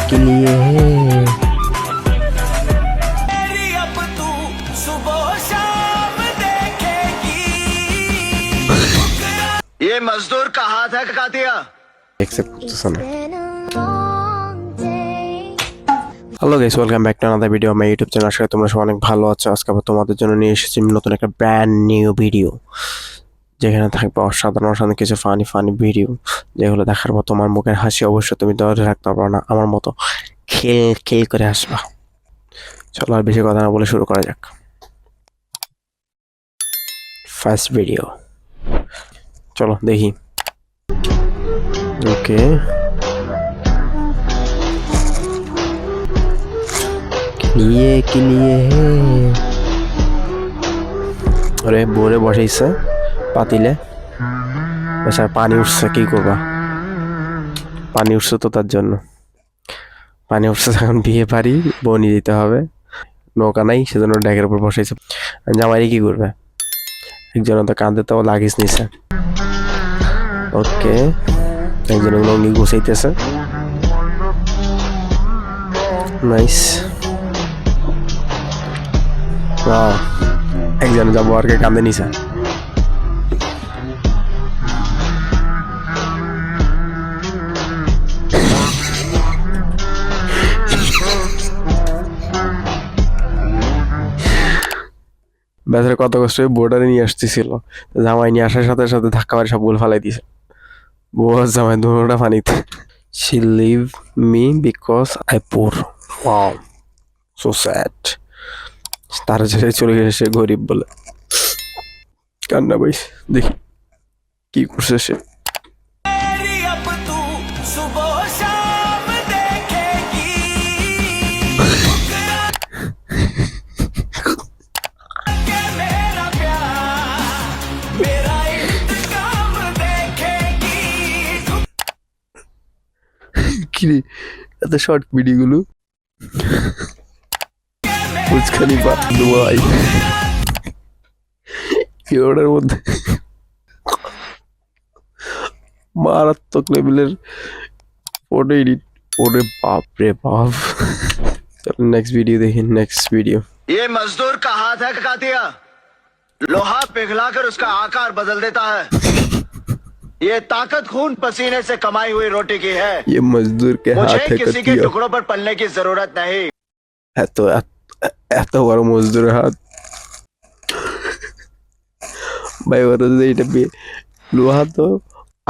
के लिए है। ये मजदूर का हाथ है कातिया। एक्सेप्ट করতেছ না। Hello guys, welcome back to another video আমার ইউটিউব চ্যানেল। আশা করি তোমরা সবাই অনেক ভালো আছো। আজকে আবার তোমাদের জন্য নিয়ে এসেছি নতুন একটা ব্র্যান্ড নিউ ভিডিও, যেখানে থাকবে অসাধারণ কিছু ফানি ভিডিও, যেগুলো দেখার পর তোমার মুখের হাসি অবশ্য তুমি ধরে রাখতে পারো না, আমার মতো খেল করে হাসবা। চলো আর বেশি কথা না বলে শুরু করা যাক। ফার্স্ট ভিডিও, চলো দেখি। ওকে, के लिए है। अरे बोरे বসাইছে পাতিলে, আচ্ছা পানি উঠছে, কি করবা? পানি উঠছে তো, তার জন্য পানি উঠছে, এখন বিয়ে বাড়ি বনি দিতে হবে, নৌকা নাই, সেজন্য ড্যাগের উপর বসাইছে। জামাইরে কি করবে? একজন তো কাঁধে তো লাগিস নিছে। ওকে, একজন লঙ্গি গুছাইতেছে, নাইস। একজন যাবো আর কে কাঁদে নিছে। বেচারা কত কষ্ট বোর্ডারে নিয়ে আসতেছিল, জামাই নিয়ে আসার সাথে সাথে ধাক্কা মারি সবগুলো ফালাই দিছে। বউ জামাই দুটোটা পানিতে। She leave me because I poor. Wow, so sad. তারা ছেড়ে চলে গেছে সে গরিব বলে। কান্না বইস, দেখি কি করছে সে। কিরে এত শর্ট ভিডিওগুলো? বুঝখানি দুবাই ওটার মধ্যে মারাত্মক লেভেলের ফটো এডিট। ওরে বাপ রে বাপ। চলো নেক্সট ভিডিও দেখি। নেক্সট ভিডিও, ये मजदूर का हाथ है कातिया, लोहा पिघलाकर उसका आकार बदल देता है। ये ताकत खून पसीने से कमाई हुई रोटी की है। ये मजदूर के हाथ मुझे है किसी के टुकड़ों पर पलने की जरूरत नहीं। এত বড় মজদুরের হাত ভাই। ওরা যদি এটা লোহা তো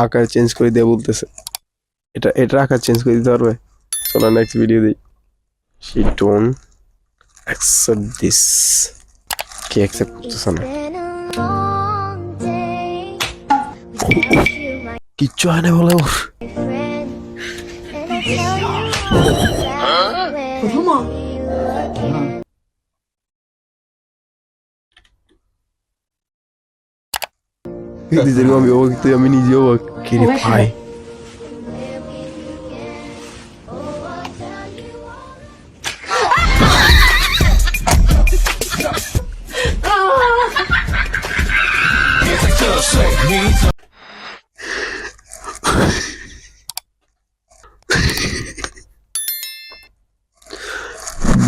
আকার চেঞ্জ করে দিয়ে বলতেছে, এটা আকার চেঞ্জ করে দিতে পারবে। চলো নেক্সট ভিডিও দিই। She don't accept this. কি অ্যাকসেপ্ট করতেছে না? কিচ্ছু হয় না বলে ওর। আমি অবাক, তুই আমি নিজে অবাক। কি রে ভাই,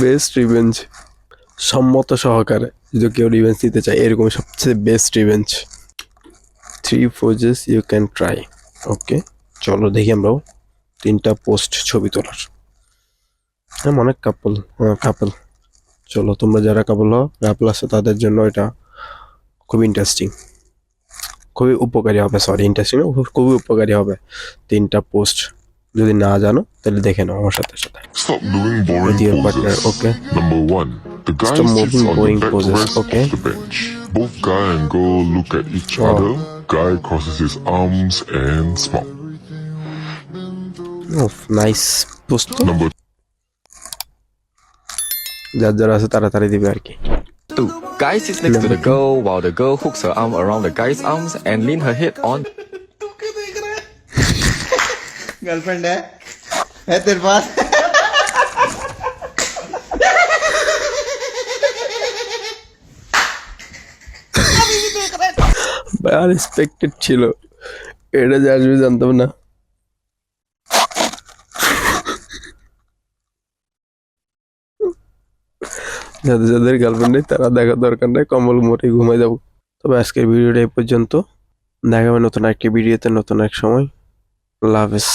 বেস্ট রিভেঞ্জ সম্মত সহকারে যদি কেউ রিভেঞ্জ দিতে চায়, এরকম সবচেয়ে best revenge. 3 poses you can try. ওকে, চলো দেখি আমরাও 3টা পোস্ট ছবি তোলার। অনেক কাপল। চলো তোমরা যারা কাপল আছে তাদের জন্য এটা খুব ইন্টারেস্টিং, খুবই উপকারী হবে। সরি, ইন্টারেস্টিং খুবই উপকারী হবে। 3টা পোস্ট যদি না জানো তাহলে দেখে নাও আমার সাথে সাথে। Stop doing boring With your poses. partner, okay. Number 1. The guy Stop sits moving on boring the poses, backrest okay. of the bench. Both guy and girl look at each Oh. other. Guy crosses his arms and smile. Nice post. Number যারা আছে তাড়াতাড়ি দিবে আর কি। 2. Guy sits next to the girl while the girl hooks her arm around the guy's arms and lean her head on. Girlfriend है तेरे पास? Unexpected ছিল, এটা যে আসবে জানতাম না। যাদের যাদের গার্লফ্রেন্ড নেই তারা দেখার দরকার নেই, কম্বল মুড়ে ঘুমাই যাবো। তবে আজকের ভিডিওটা এই পর্যন্ত, দেখাবে নতুন একটি ভিডিওতে নতুন এক সময়। আল্লাহ হাফেজ।